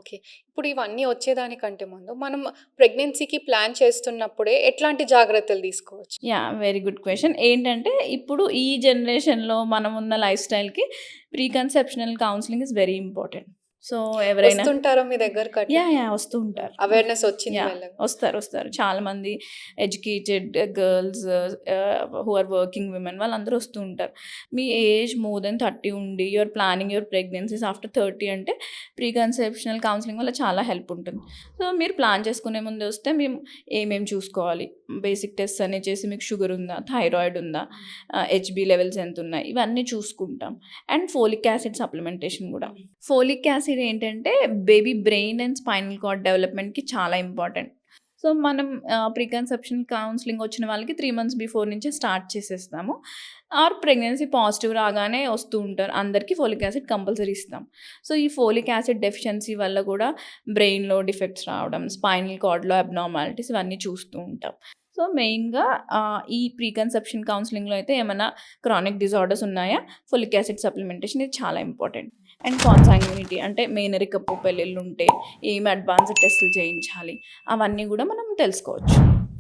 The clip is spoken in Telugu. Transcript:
ఓకే. ఇప్పుడు ఇవన్నీ వచ్చేదానికంటే ముందు మనం ప్రెగ్నెన్సీకి ప్లాన్ చేస్తున్నప్పుడే ఎట్లాంటి జాగ్రత్తలు తీసుకోవచ్చు? Very good question. ఏంటంటే ఇప్పుడు ఈ జనరేషన్‌లో మనమున్న లైఫ్ స్టైల్‌కి pre conceptional counselling is very important. So, ఎవరైనా వస్తుంటారా మీ దగ్గరకట్లా? వస్తూ ఉంటారు. అవేర్‌నెస్ వచ్చింది మెల్లగా. వస్తారు. చాలామంది educated girls who are working women వాళ్ళందరూ వస్తూ ఉంటారు. మీ ఏజ్ మోర్ దెన్ 30 ఉండి you are planning your pregnancies after 30 అంటే ప్రీ కన్సెప్షనల్ కౌన్సెలింగ్ వల్ల చాలా హెల్ప్ ఉంటుంది. సో, మీరు ప్లాన్ చేసుకునే ముందు వస్తే మేము ఏమేమి చూసుకోవాలి, బేసిక్ టెస్ట్ అన్ని చేసి మీకు షుగర్ ఉందా, థైరాయిడ్ ఉందా, హెచ్‌బీ లెవెల్స్ ఎంతున్నాయి, ఇవన్నీ చూసుకుంటాం. అండ్ ఫోలిక్ యాసిడ్ సప్లిమెంటేషన్ కూడా. ఫోలిక్ యాసిడ్ ఏంటంటే baby brain and spinal cord డెవలప్మెంట్‌కి చాలా ఇంపార్టెంట్. సో, మనం ప్రీ కన్సెప్షన్ కౌన్సెలింగ్ వచ్చిన వాళ్ళకి 3 మంత్స్ బిఫోర్ నుంచే స్టార్ట్ చేసేస్తాము. ఆర్ ప్రెగ్నెన్సీ పాజిటివ్ రాగానే వస్తూ ఉంటారు. అందరికీ ఫోలిక్ యాసిడ్ కంపల్సరీ ఇస్తాం. సో, ఈ ఫోలిక్ యాసిడ్ డెఫిషియన్సీ వల్ల కూడా బ్రెయిన్‌లో డిఫెక్ట్స్ రావడం, స్పైనల్ కార్డ్‌లో అబ్నార్మాలిటీస్ ఇవన్నీ చూస్తూ ఉంటాం. సో, మెయిన్‌గా ఈ ప్రీ కన్సెప్షన్ కౌన్సెలింగ్‌లో అయితే ఏమన్నా క్రానిక్ డిజార్డర్స్ ఉన్నాయా, ఫోలిక్ యాసిడ్ సప్లిమెంటేషన్ ఇది చాలా ఇంపార్టెంట్. అండ్ కాన్సాంగ్యునిటీ అంటే మేనరికపు పెళ్ళిళ్ళుంటే ఏమి అడ్వాన్స్డ్ టెస్టులు చేయించాలి, అవన్నీ కూడా మనం తెలుసుకోవచ్చు.